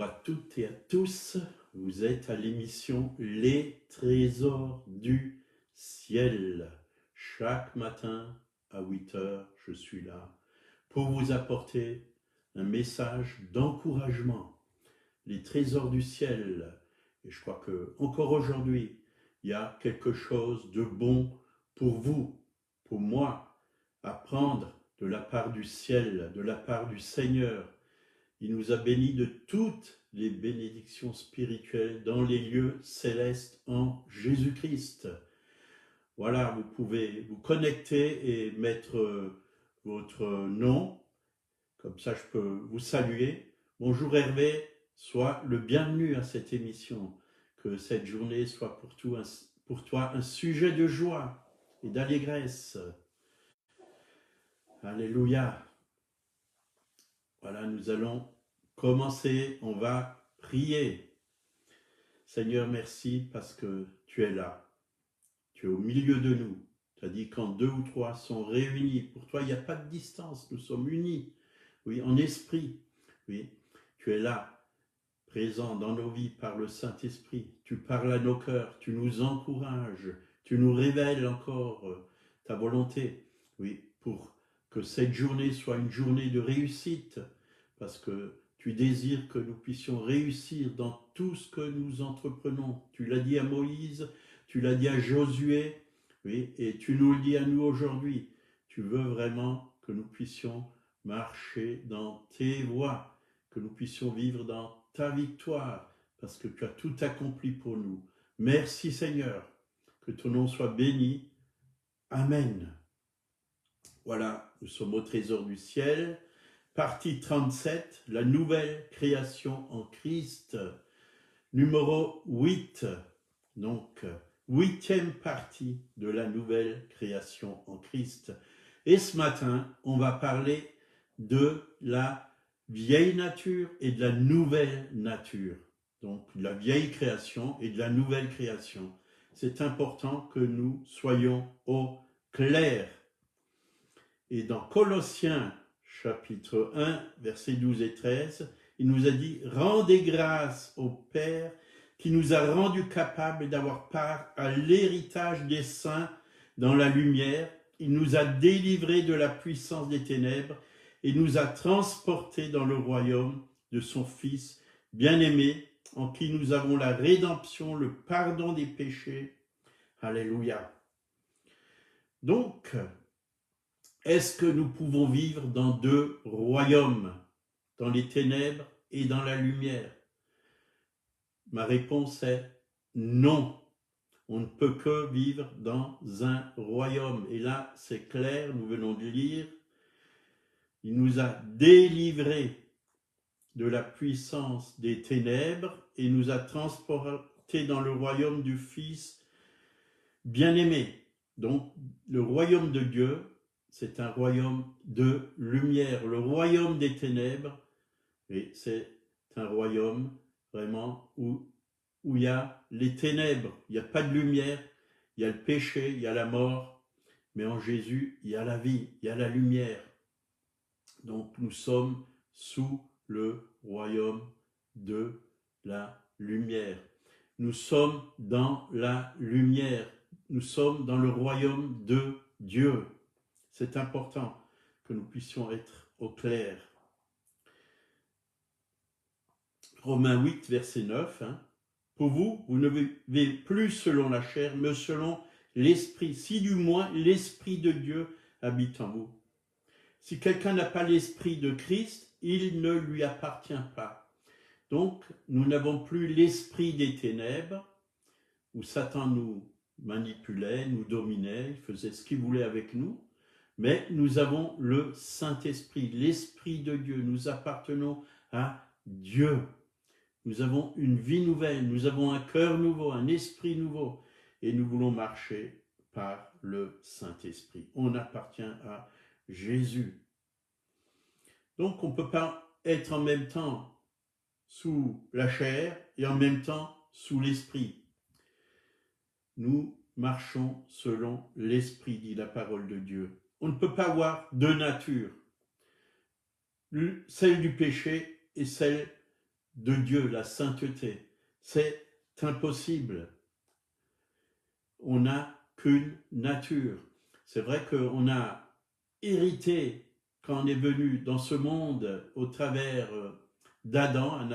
Bonjour à toutes et à tous, vous êtes à l'émission Les Trésors du Ciel. Chaque matin à 8 heures, je suis là pour vous apporter un message d'encouragement. Les Trésors du Ciel. Et je crois que encore aujourd'hui, il y a quelque chose de bon pour vous, pour moi, à prendre de la part du ciel, de la part du Seigneur. Il nous a bénis de toutes les bénédictions spirituelles dans les lieux célestes en Jésus-Christ. Voilà, vous pouvez vous connecter et mettre votre nom, comme ça je peux vous saluer. Bonjour Hervé, sois le bienvenu à cette émission. Que cette journée soit pour toi un sujet de joie et d'allégresse. Alléluia. Voilà, nous allons commencer, on va prier. Seigneur, merci parce que tu es là. Tu es au milieu de nous. Tu as dit quand 2 ou 3 sont réunis, pour toi, il n'y a pas de distance, nous sommes unis. Oui, en esprit. Oui, tu es là, présent dans nos vies par le Saint-Esprit. Tu parles à nos cœurs, tu nous encourages, tu nous révèles encore ta volonté. Oui, pour que cette journée soit une journée de réussite, parce que tu désires que nous puissions réussir dans tout ce que nous entreprenons. Tu l'as dit à Moïse, tu l'as dit à Josué, oui, et tu nous le dis à nous aujourd'hui. Tu veux vraiment que nous puissions marcher dans tes voies, que nous puissions vivre dans ta victoire, parce que tu as tout accompli pour nous. Merci Seigneur, que ton nom soit béni. Amen. Voilà, nous sommes au trésor du ciel. Partie 37, la nouvelle création en Christ. Numéro 8, donc 8e partie de la nouvelle création en Christ. Et ce matin, on va parler de la vieille nature et de la nouvelle nature. Donc de la vieille création et de la nouvelle création. C'est important que nous soyons au clair. Et dans Colossiens chapitre 1, versets 12 et 13, il nous a dit « Rendez grâce au Père qui nous a rendus capables d'avoir part à l'héritage des saints dans la lumière. Il nous a délivrés de la puissance des ténèbres et nous a transportés dans le royaume de son Fils bien-aimé, en qui nous avons la rédemption, le pardon des péchés. » Alléluia. Donc, est-ce que nous pouvons vivre dans deux royaumes, dans les ténèbres et dans la lumière? Ma réponse est non. On ne peut que vivre dans un royaume. Et là, c'est clair, nous venons de lire. Il nous a délivrés de la puissance des ténèbres et nous a transportés dans le royaume du Fils bien-aimé. Donc, le royaume de Dieu, c'est un royaume de lumière. Le royaume des ténèbres, et c'est un royaume vraiment où il y a les ténèbres. Il n'y a pas de lumière, il y a le péché, il y a la mort. Mais en Jésus, il y a la vie, il y a la lumière. Donc nous sommes sous le royaume de la lumière. Nous sommes dans la lumière. Nous sommes dans le royaume de Dieu. C'est important que nous puissions être au clair. Romains 8, verset 9. Pour vous, vous ne vivez plus selon la chair, mais selon l'esprit. Si du moins l'esprit de Dieu habite en vous. Si quelqu'un n'a pas l'esprit de Christ, il ne lui appartient pas. Donc, nous n'avons plus l'esprit des ténèbres, où Satan nous manipulait, nous dominait, il faisait ce qu'il voulait avec nous. Mais nous avons le Saint-Esprit, l'Esprit de Dieu. Nous appartenons à Dieu. Nous avons une vie nouvelle, nous avons un cœur nouveau, un esprit nouveau. Et nous voulons marcher par le Saint-Esprit. On appartient à Jésus. Donc on ne peut pas être en même temps sous la chair et en même temps sous l'esprit. Nous marchons selon l'esprit, dit la parole de Dieu. On ne peut pas avoir deux natures, celle du péché et celle de Dieu, la sainteté. C'est impossible. On n'a qu'une nature. C'est vrai qu'on a hérité, quand on est venu dans ce monde au travers d'Adam,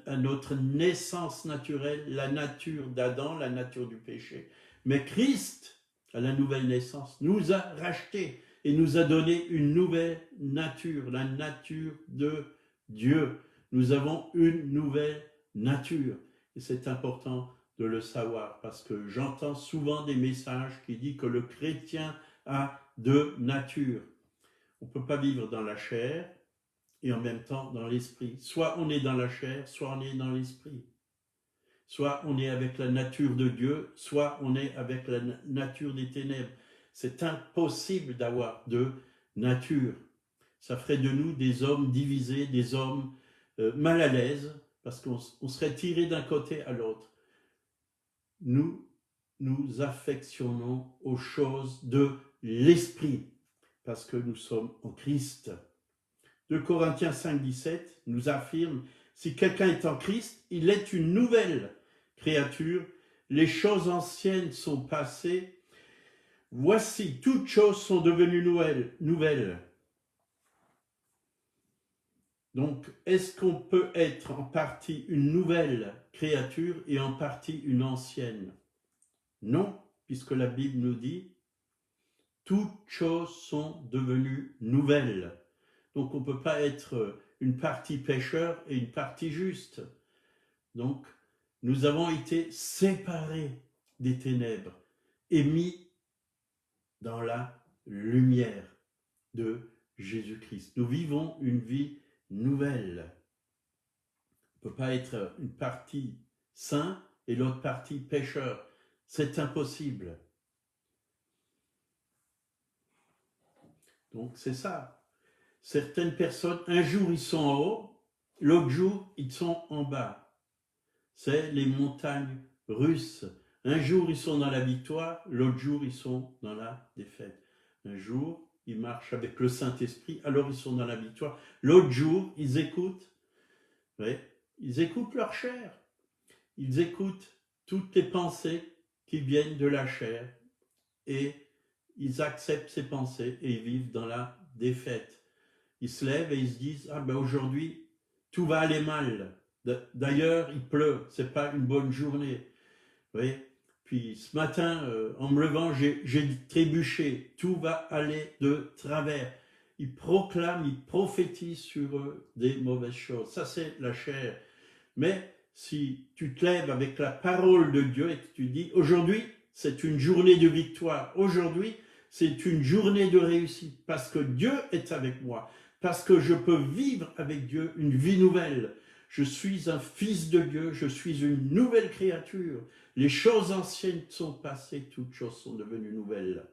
à notre naissance naturelle, la nature d'Adam, la nature du péché. Mais Christ, à la nouvelle naissance, nous a rachetés et nous a donné une nouvelle nature, la nature de Dieu. Nous avons une nouvelle nature. Et c'est important de le savoir, parce que j'entends souvent des messages qui disent que le chrétien a deux natures. On ne peut pas vivre dans la chair et en même temps dans l'esprit. Soit on est dans la chair, soit on est dans l'esprit. Soit on est avec la nature de Dieu, soit on est avec la nature des ténèbres. C'est impossible d'avoir deux natures. Ça ferait de nous des hommes divisés, des hommes mal à l'aise, parce qu'on serait tiré d'un côté à l'autre. Nous nous affectionnons aux choses de l'esprit, parce que nous sommes en Christ. 2 Corinthiens 5, 17 nous affirme, si quelqu'un est en Christ, il est une nouvelle créature, les choses anciennes sont passées, voici, toutes choses sont devenues nouvelles. Donc, est-ce qu'on peut être en partie une nouvelle créature et en partie une ancienne? Non, puisque la Bible nous dit, toutes choses sont devenues nouvelles. Donc, on ne peut pas être une partie pécheur et une partie juste. Donc, nous avons été séparés des ténèbres et mis dans la lumière de Jésus-Christ. Nous vivons une vie nouvelle. On ne peut pas être une partie saint et l'autre partie pécheur. C'est impossible. Donc, c'est ça. Certaines personnes, un jour ils sont en haut, l'autre jour ils sont en bas. C'est les montagnes russes. Un jour ils sont dans la victoire, l'autre jour ils sont dans la défaite. Un jour ils marchent avec le Saint-Esprit, alors ils sont dans la victoire. L'autre jour ils écoutent, ils écoutent leur chair. Ils écoutent toutes les pensées qui viennent de la chair et ils acceptent ces pensées et ils vivent dans la défaite. Ils se lèvent et ils se disent, ah ben aujourd'hui, tout va aller mal. D'ailleurs, il pleut, c'est pas une bonne journée. Oui. Puis ce matin, en me levant, j'ai trébuché, tout va aller de travers. Ils proclament, ils prophétisent sur eux des mauvaises choses. Ça, c'est la chair. Mais si tu te lèves avec la parole de Dieu et que tu dis, aujourd'hui, c'est une journée de victoire. Aujourd'hui, c'est une journée de réussite parce que Dieu est avec moi, parce que je peux vivre avec Dieu une vie nouvelle. Je suis un fils de Dieu, je suis une nouvelle créature. Les choses anciennes sont passées, toutes choses sont devenues nouvelles.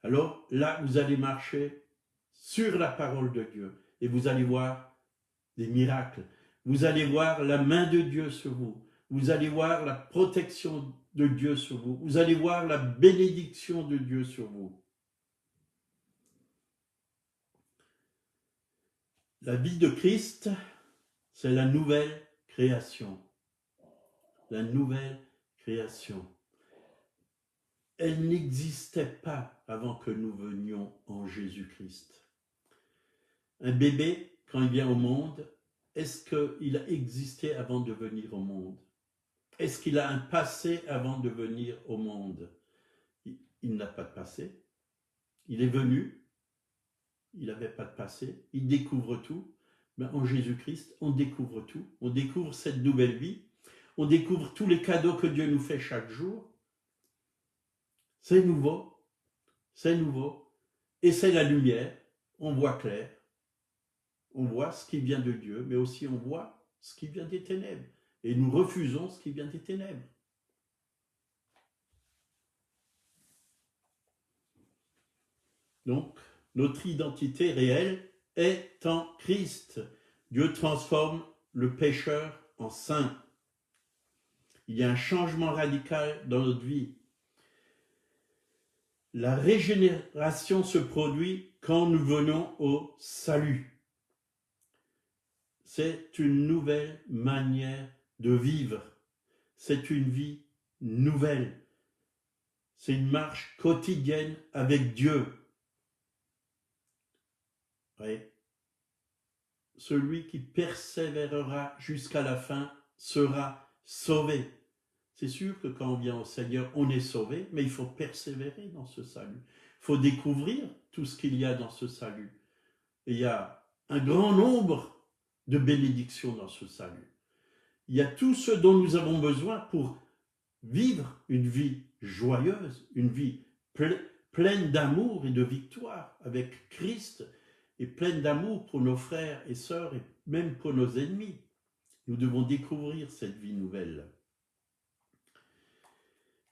Alors là, vous allez marcher sur la parole de Dieu et vous allez voir des miracles. Vous allez voir la main de Dieu sur vous. Vous allez voir la protection de Dieu sur vous. Vous allez voir la bénédiction de Dieu sur vous. La vie de Christ, c'est la nouvelle création. La nouvelle création. Elle n'existait pas avant que nous venions en Jésus-Christ. Un bébé, quand il vient au monde, est-ce qu'il a existé avant de venir au monde? Est-ce qu'il a un passé avant de venir au monde? Il n'a pas de passé. Il est venu, il n'avait pas de passé, il découvre tout. Mais en Jésus-Christ, on découvre tout. On découvre cette nouvelle vie. On découvre tous les cadeaux que Dieu nous fait chaque jour. C'est nouveau. C'est nouveau. Et c'est la lumière. On voit clair. On voit ce qui vient de Dieu, mais aussi on voit ce qui vient des ténèbres. Et nous refusons ce qui vient des ténèbres. Donc, notre identité réelle est en Christ. Dieu transforme le pécheur en saint. Il y a un changement radical dans notre vie. La régénération se produit quand nous venons au salut. c'est une nouvelle manière de vivre. C'est une vie nouvelle. C'est une marche quotidienne avec Dieu. Oui. Celui qui persévérera jusqu'à la fin sera sauvé. C'est sûr que quand on vient au Seigneur, on est sauvé, mais il faut persévérer dans ce salut. Il faut découvrir tout ce qu'il y a dans ce salut. Et il y a un grand nombre de bénédictions dans ce salut. Il y a tout ce dont nous avons besoin pour vivre une vie joyeuse, une vie pleine d'amour et de victoire avec Christ, et pleine d'amour pour nos frères et sœurs, et même pour nos ennemis. Nous devons découvrir cette vie nouvelle.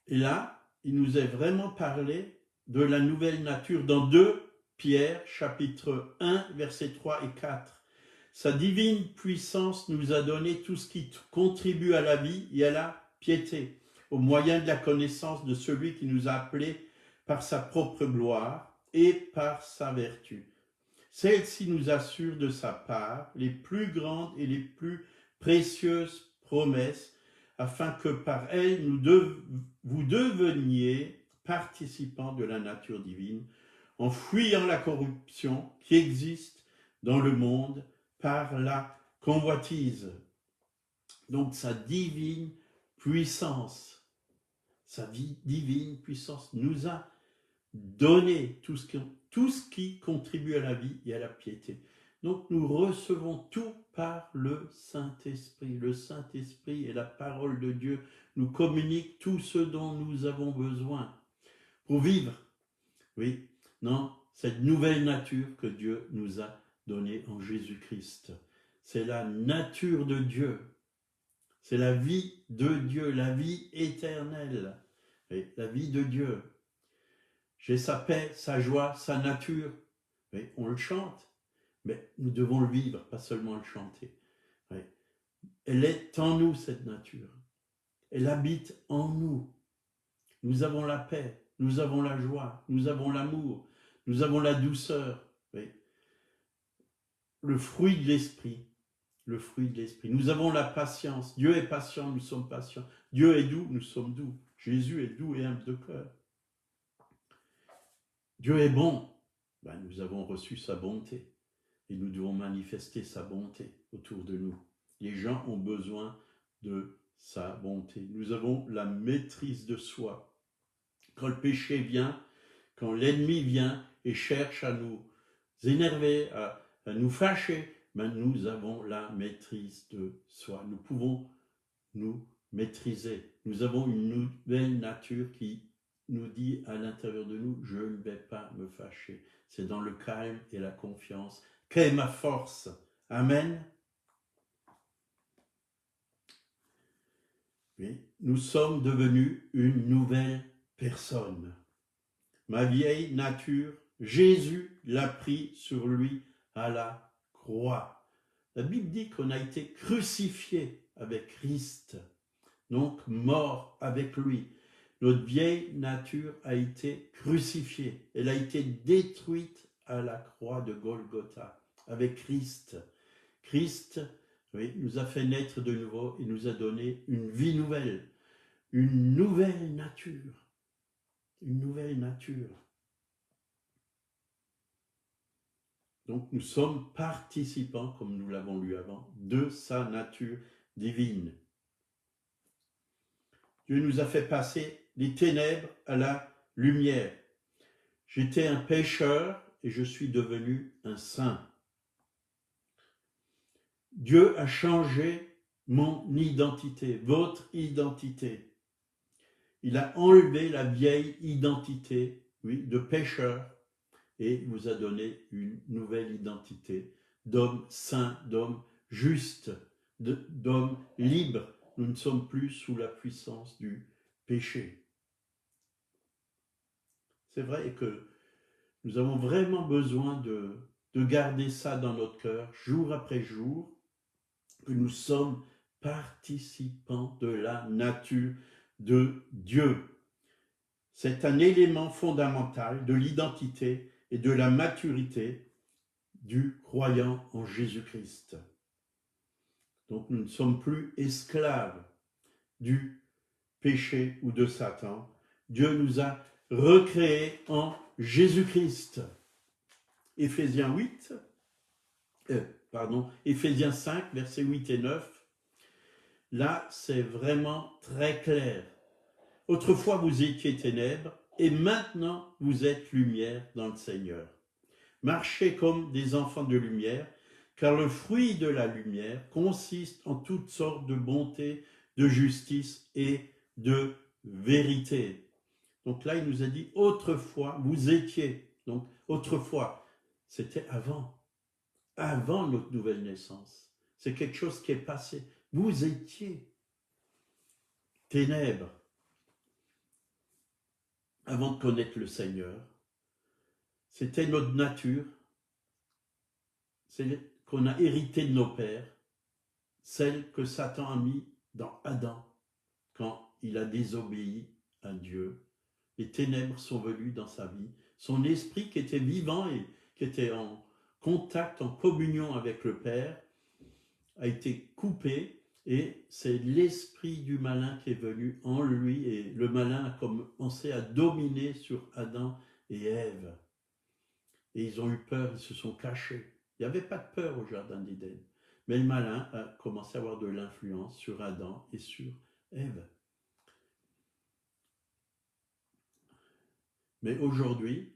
Et là, il nous est vraiment parlé de la nouvelle nature dans 2 Pierre, chapitre 1, versets 3 et 4. Sa divine puissance nous a donné tout ce qui contribue à la vie et à la piété, au moyen de la connaissance de celui qui nous a appelés par sa propre gloire et par sa vertu. Celle-ci nous assure de sa part les plus grandes et les plus précieuses promesses, afin que par elles vous deveniez participants de la nature divine, en fuyant la corruption qui existe dans le monde par la convoitise. Donc sa divine puissance nous a donné tout ce qui contribue à la vie et à la piété. Donc nous recevons tout par le Saint-Esprit. Le Saint-Esprit et la parole de Dieu nous communiquent tout ce dont nous avons besoin pour vivre. Oui, non, cette nouvelle nature que Dieu nous a donnée en Jésus-Christ. C'est la nature de Dieu. C'est la vie de Dieu, la vie éternelle. Oui, la vie de Dieu. J'ai sa paix, sa joie, sa nature. Oui, on le chante, mais nous devons le vivre, pas seulement le chanter. Oui. Elle est en nous, cette nature. Elle habite en nous. Nous avons la paix, nous avons la joie, nous avons l'amour, nous avons la douceur. Oui. Le fruit de l'esprit. Le fruit de l'esprit. Nous avons la patience. Dieu est patient, nous sommes patients. Dieu est doux, nous sommes doux. Jésus est doux et humble de cœur. Dieu est bon. Ben, nous avons reçu sa bonté et nous devons manifester sa bonté autour de nous. Les gens ont besoin de sa bonté. Nous avons la maîtrise de soi. Quand le péché vient, quand l'ennemi vient et cherche à nous énerver, à nous fâcher, ben nous avons la maîtrise de soi. Nous pouvons nous maîtriser. Nous avons une nouvelle nature qui nous dit à l'intérieur de nous, je ne vais pas me fâcher. C'est dans le calme et la confiance qu'est ma force. Amen. Oui, nous sommes devenus une nouvelle personne. Ma vieille nature, Jésus l'a pris sur lui à la croix. La Bible dit qu'on a été crucifié avec Christ, donc mort avec lui. Notre vieille nature a été crucifiée. Elle a été détruite à la croix de Golgotha avec Christ. Christ, oui, nous a fait naître de nouveau et nous a donné une vie nouvelle, une nouvelle nature. Une nouvelle nature. Donc nous sommes participants, comme nous l'avons lu avant, de sa nature divine. Dieu nous a fait passer des ténèbres à la lumière. J'étais un pécheur et je suis devenu un saint. Dieu a changé mon identité, votre identité. Il a enlevé la vieille identité, oui, de pécheur et vous a donné une nouvelle identité d'homme saint, d'homme juste, d'homme libre. Nous ne sommes plus sous la puissance du péché. C'est vrai que nous avons vraiment besoin de garder ça dans notre cœur, jour après jour, que nous sommes participants de la nature de Dieu. C'est un élément fondamental de l'identité et de la maturité du croyant en Jésus-Christ. Donc nous ne sommes plus esclaves du péché ou de Satan. Dieu nous a recréés en Jésus-Christ. Éphésiens 5, versets 8 et 9. Là, c'est vraiment très clair. Autrefois, vous étiez ténèbres, et maintenant, vous êtes lumière dans le Seigneur. Marchez comme des enfants de lumière, car le fruit de la lumière consiste en toutes sortes de bonté, de justice et de vérité. Donc là, il nous a dit, autrefois, vous étiez. Donc, autrefois, c'était avant notre nouvelle naissance. C'est quelque chose qui est passé. Vous étiez ténèbres avant de connaître le Seigneur. C'était notre nature, c'est qu'on a hérité de nos pères, celle que Satan a mis dans Adam quand il a désobéi à Dieu. Les ténèbres sont venues dans sa vie. Son esprit qui était vivant et qui était en contact, en communion avec le Père, a été coupé et c'est l'esprit du malin qui est venu en lui et le malin a commencé à dominer sur Adam et Ève. Et ils ont eu peur, ils se sont cachés. Il n'y avait pas de peur au jardin d'Éden. Mais le malin a commencé à avoir de l'influence sur Adam et sur Ève. Mais aujourd'hui,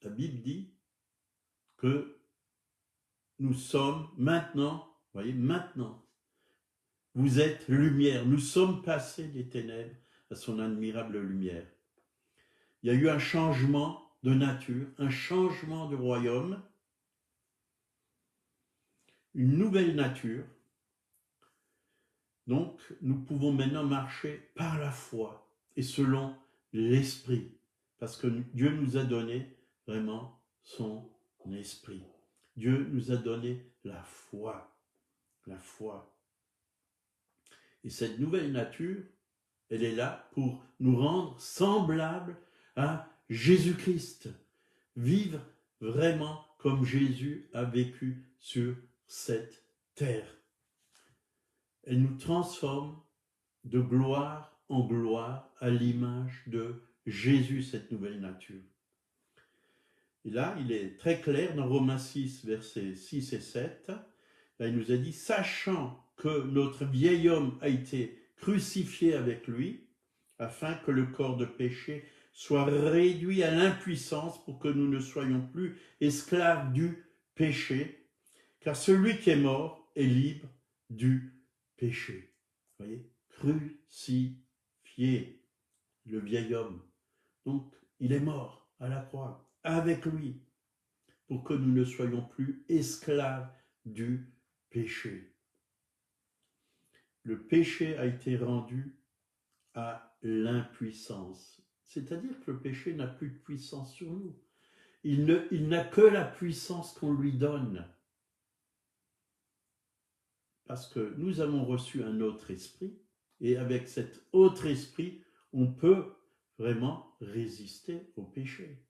la Bible dit que nous sommes maintenant, voyez, maintenant, vous êtes lumière. Nous sommes passés des ténèbres à son admirable lumière. Il y a eu un changement de nature, un changement de royaume, une nouvelle nature. Donc, nous pouvons maintenant marcher par la foi et selon l'esprit, parce que Dieu nous a donné vraiment son esprit. Dieu nous a donné la foi, la foi. Et cette nouvelle nature, elle est là pour nous rendre semblables à Jésus-Christ. Vivre vraiment comme Jésus a vécu sur cette terre. Elle nous transforme de gloire en gloire à l'image de Jésus, cette nouvelle nature. Et là, il est très clair dans Romains 6, versets 6 et 7. Là, il nous a dit, sachant que notre vieil homme a été crucifié avec lui, afin que le corps de péché soit réduit à l'impuissance pour que nous ne soyons plus esclaves du péché, car celui qui est mort est libre du péché. Vous voyez, crucifié, le vieil homme. Donc, il est mort à la croix avec lui pour que nous ne soyons plus esclaves du péché. Le péché a été rendu à l'impuissance. C'est-à-dire que le péché n'a plus de puissance sur nous. Il n'a que la puissance qu'on lui donne. Parce que nous avons reçu un autre esprit, et avec cet autre esprit, on peut vraiment résister au péché.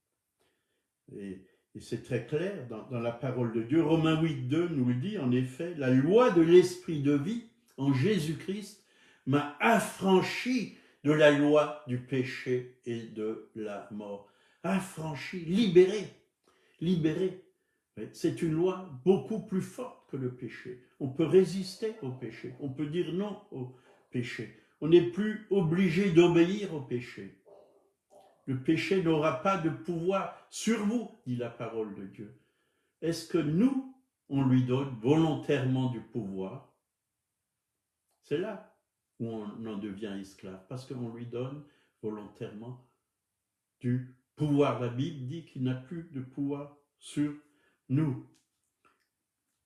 Et c'est très clair dans la parole de Dieu. Romains 8, 2 nous le dit, en effet, la loi de l'esprit de vie en Jésus-Christ m'a affranchi de la loi du péché et de la mort. Affranchi, libéré, libéré. C'est une loi beaucoup plus forte que le péché. On peut résister au péché, on peut dire non au péché. On n'est plus obligé d'obéir au péché. Le péché n'aura pas de pouvoir sur vous, dit la parole de Dieu. Est-ce que nous, on lui donne volontairement du pouvoir? C'est là où on en devient esclave, parce qu'on lui donne volontairement du pouvoir. La Bible dit qu'il n'a plus de pouvoir sur nous.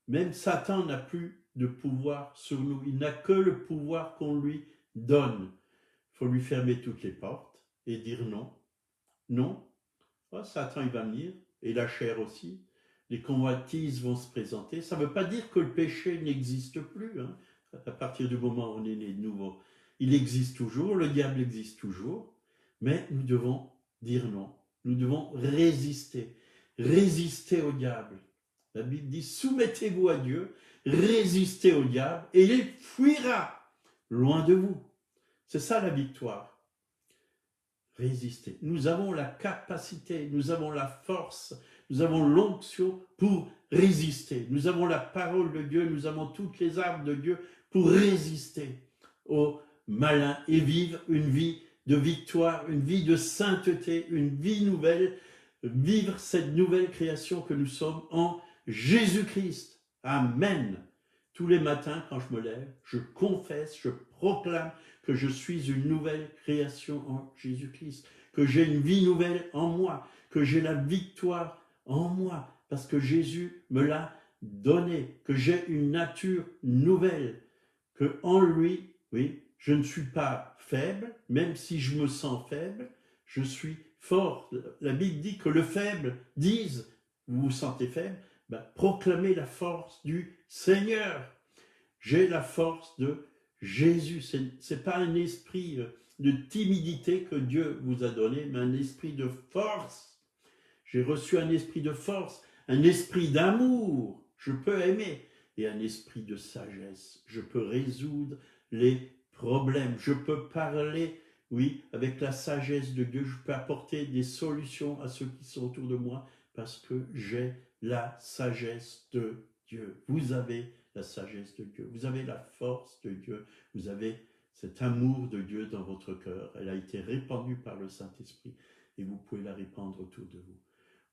Même Satan n'a plus de pouvoir sur nous. Il n'a que le pouvoir qu'on lui donne. Il faut lui fermer toutes les portes et dire non. Non. Oh, Satan, il va venir, et la chair aussi. Les convoitises vont se présenter. Ça ne veut pas dire que le péché n'existe plus. Hein. À partir du moment où on est né de nouveau, il existe toujours, le diable existe toujours, mais nous devons dire non. Nous devons résister au diable. La Bible dit, soumettez-vous à Dieu résistez au diable et il fuira loin de vous. C'est ça la victoire. Résister. Nous avons la capacité, nous avons la force, nous avons l'onction pour résister. Nous avons la parole de Dieu, nous avons toutes les armes de Dieu pour résister au malin et vivre une vie de victoire, une vie de sainteté, une vie nouvelle, vivre cette nouvelle création que nous sommes en Jésus-Christ. Amen. Tous les matins, quand je me lève, je confesse, je proclame que je suis une nouvelle création en Jésus-Christ, que j'ai une vie nouvelle en moi, que j'ai la victoire en moi, parce que Jésus me l'a donné, que j'ai une nature nouvelle, que en lui, oui, je ne suis pas faible, même si je me sens faible, je suis fort. La Bible dit que le faible dise, vous vous sentez faible, ben, proclamez la force du Seigneur. J'ai la force de Jésus. Ce n'est pas un esprit de timidité que Dieu vous a donné, mais un esprit de force. J'ai reçu un esprit de force, un esprit d'amour. Je peux aimer. Et un esprit de sagesse. Je peux résoudre les problèmes. Je peux parler, oui, avec la sagesse de Dieu. Je peux apporter des solutions à ceux qui sont autour de moi parce que j'ai la sagesse de Dieu. Vous avez la sagesse de Dieu. Vous avez la force de Dieu. Vous avez cet amour de Dieu dans votre cœur. Elle a été répandue par le Saint-Esprit et vous pouvez la répandre autour de vous.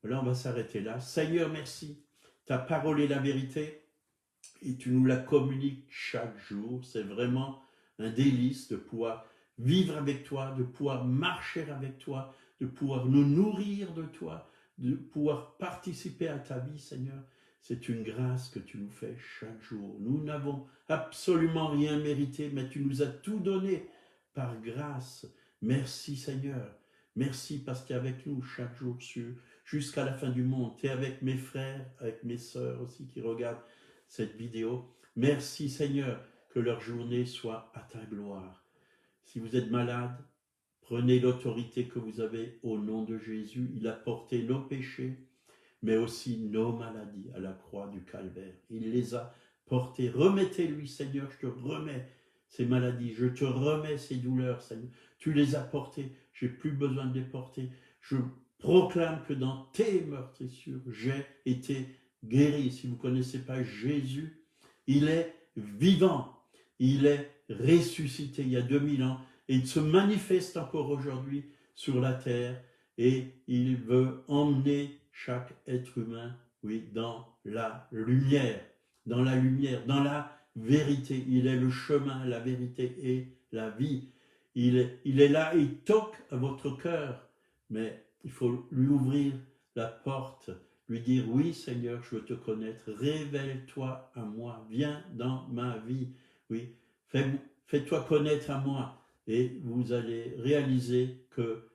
Voilà, on va s'arrêter là. Seigneur, merci. Ta parole est la vérité et tu nous la communiques chaque jour. C'est vraiment un délice de pouvoir vivre avec toi, de pouvoir marcher avec toi, de pouvoir nous nourrir de toi, de pouvoir participer à ta vie, Seigneur. C'est une grâce que tu nous fais chaque jour. Nous n'avons absolument rien mérité, mais tu nous as tout donné par grâce. Merci Seigneur. Merci parce que tu es avec nous chaque jour jusqu'à la fin du monde. Tu es avec mes frères, avec mes sœurs aussi qui regardent cette vidéo. Merci Seigneur, que leur journée soit à ta gloire. Si vous êtes malade, prenez l'autorité que vous avez au nom de Jésus. Il a porté nos péchés, mais aussi nos maladies à la croix du Calvaire. Il les a portées. Remettez-lui, Seigneur, je te remets ces maladies, je te remets ces douleurs, Seigneur. Tu les as portées, j'ai plus besoin de les porter. Je proclame que dans tes meurtrissures, j'ai été guéri. Si vous ne connaissez pas Jésus, il est vivant, il est ressuscité il y a 2000 ans et il se manifeste encore aujourd'hui sur la terre et il veut emmener chaque être humain, oui, dans la lumière, dans la vérité. Il est le chemin, la vérité et la vie. Il est là, il toque à votre cœur, mais il faut lui ouvrir la porte, lui dire, oui Seigneur, je veux te connaître, révèle-toi à moi, viens dans ma vie, oui, fais-toi connaître à moi, et vous allez réaliser que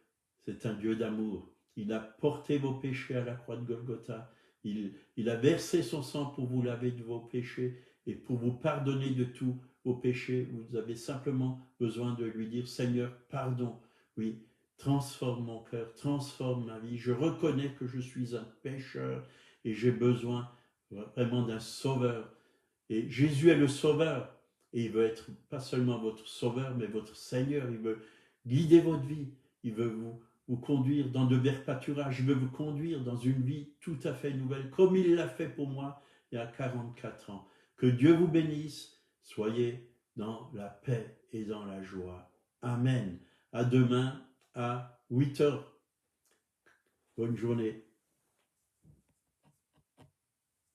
c'est un Dieu d'amour. Il a porté vos péchés à la croix de Golgotha. Il a versé son sang pour vous laver de vos péchés et pour vous pardonner de tous vos péchés. Vous avez simplement besoin de lui dire, Seigneur, pardon. Oui, transforme mon cœur, transforme ma vie. Je reconnais que je suis un pécheur et j'ai besoin vraiment d'un sauveur. Et Jésus est le sauveur. Et il veut être pas seulement votre sauveur, mais votre Seigneur. Il veut guider votre vie. Il veut vous conduire dans de verts pâturages. Il veut vous conduire dans une vie tout à fait nouvelle, comme il l'a fait pour moi il y a 44 ans. Que Dieu vous bénisse. Soyez dans la paix et dans la joie. Amen. À demain à 8 heures. Bonne journée.